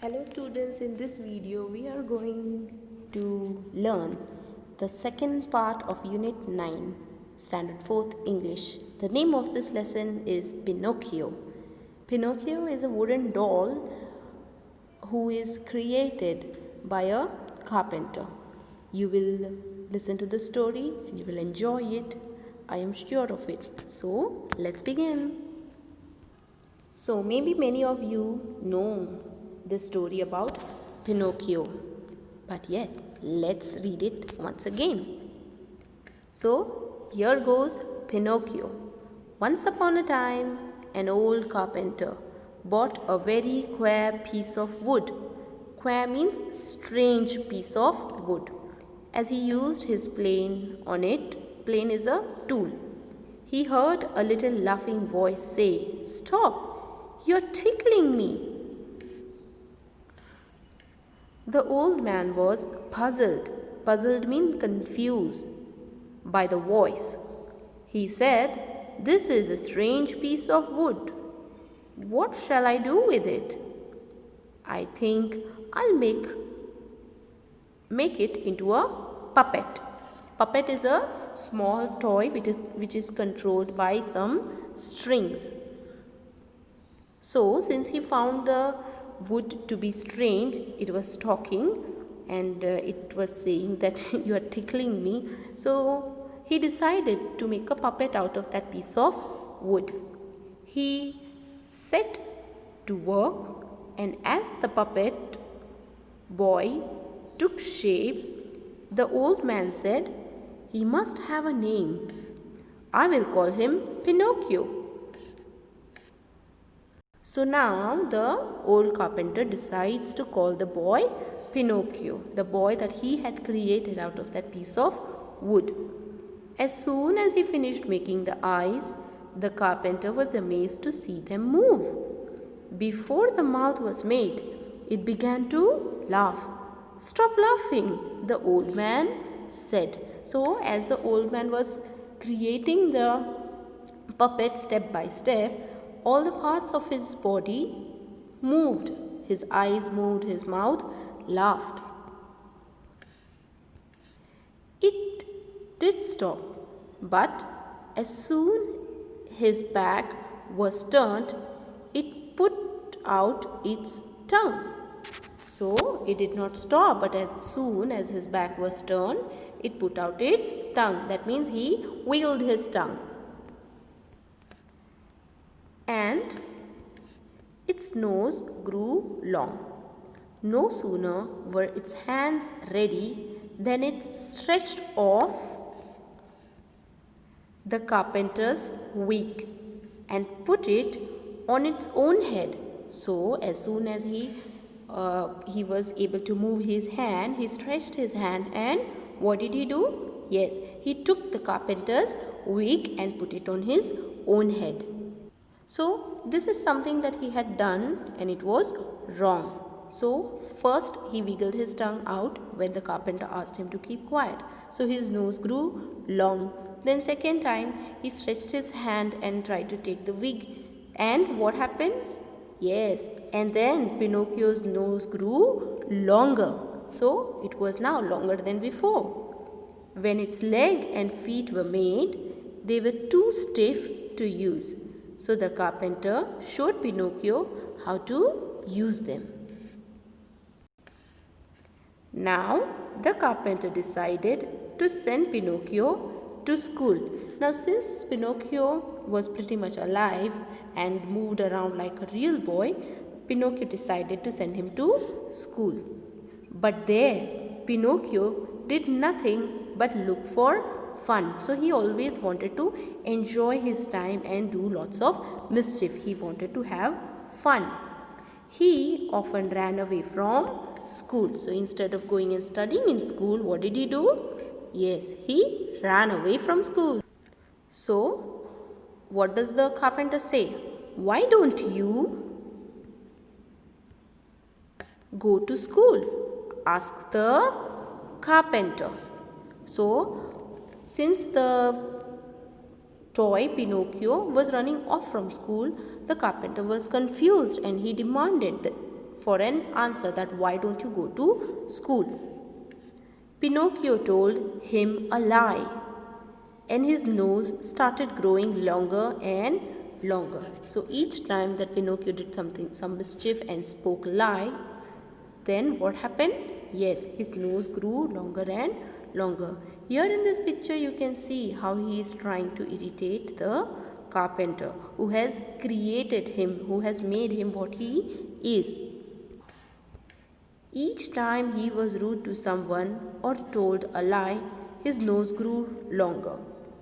Hello students, in this video we are going to learn the second part of Unit 9, Standard 4th English. The name of this lesson is Pinocchio. Pinocchio is a wooden doll who is created by a carpenter. You will listen to the story and you will enjoy it. I am sure of it. So, let's begin. So, maybe many of you know the story about Pinocchio, but yet let's read it once again. So, here goes Pinocchio. Once upon a time, an old carpenter bought a very queer piece of wood. Queer means strange piece of wood. As he used his plane on it, plane is a tool, he heard a little laughing voice say, "Stop! You're tickling me." The old man was puzzled. Puzzled means confused by the voice. He said, "This is a strange piece of wood. What shall I do with it? I think I'll make it into a puppet." Puppet is a small toy which is controlled by some strings. So, since he found the wood to be strange, it was talking and it was saying that you are tickling me. So, he decided to make a puppet out of that piece of wood. He set to work, and as the puppet boy took shape, the old man said, "He must have a name. I will call him Pinocchio." So now the old carpenter decides to call the boy Pinocchio, the boy that he had created out of that piece of wood. As soon as he finished making the eyes, the carpenter was amazed to see them move. Before the mouth was made, it began to laugh. "Stop laughing," the old man said. So as the old man was creating the puppet step by step, all the parts of his body moved. His eyes moved, his mouth laughed. It did stop, but as soon his back was turned, it put out its tongue. So it did not stop, but as soon as his back was turned, it put out its tongue. That means he wiggled his tongue. And its nose grew long. No sooner were its hands ready than it stretched off the carpenter's wig and put it on its own head. So as soon as he was able to move his hand, he stretched his hand, and what did he do? Yes, he took the carpenter's wig and put it on his own head. So this is something that he had done and it was wrong. So first he wiggled his tongue out when the carpenter asked him to keep quiet. So his nose grew long. Then second time he stretched his hand and tried to take the wig. And what happened? Yes, and then Pinocchio's nose grew longer. So it was now longer than before. When its leg and feet were made, they were too stiff to use. So the carpenter showed Pinocchio how to use them. Now the carpenter decided to send Pinocchio to school. Now since Pinocchio was pretty much alive and moved around like a real boy, Pinocchio decided to send him to school. But there Pinocchio did nothing but look for fun. So he always wanted to enjoy his time and do lots of mischief. He wanted to have fun. He often ran away from school. So instead of going and studying in school, what did he do? Yes, he ran away from school. So what does the carpenter say? "Why don't you go to school?" asked the carpenter. So since the toy Pinocchio was running off from school, the carpenter was confused and he demanded for an answer that why don't you go to school. Pinocchio told him a lie, and his nose started growing longer and longer. So each time that Pinocchio did some mischief and spoke lie, then what happened? Yes, his nose grew longer and longer. Here in this picture you can see how he is trying to irritate the carpenter who has created him, who has made him what he is. Each time he was rude to someone or told a lie, his nose grew longer.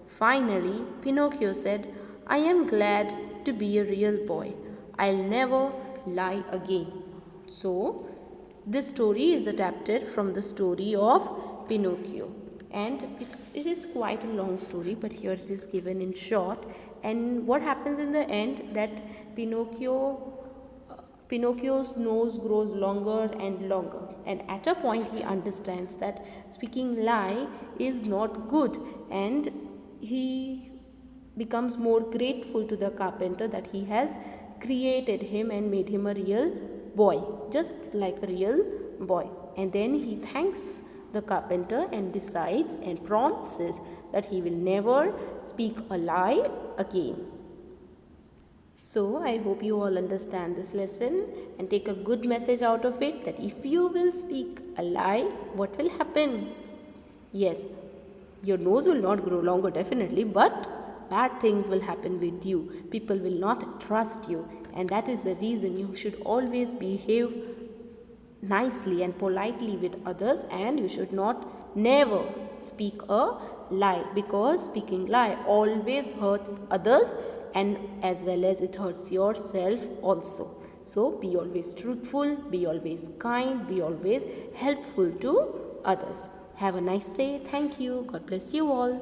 Finally, Pinocchio said, "I am glad to be a real boy. I'll never lie again." So, this story is adapted from the story of Pinocchio, and it is quite a long story, but here it is given in short. And what happens in the end, that Pinocchio's nose grows longer and longer, and at a point he understands that speaking lie is not good, and he becomes more grateful to the carpenter that he has created him and made him a real boy, just like a real boy. And then he thanks the carpenter and decides and promises that he will never speak a lie again. So I hope you all understand this lesson and take a good message out of it, that if you will speak a lie, what will happen? Yes, your nose will not grow longer definitely, but bad things will happen with you. People will not trust you, and that is the reason you should always behave nicely and politely with others, and you should not never speak a lie, because speaking lie always hurts others and as well as it hurts yourself also. So be always truthful, be always kind, be always helpful to others. Have a nice day. Thank you. God bless you all.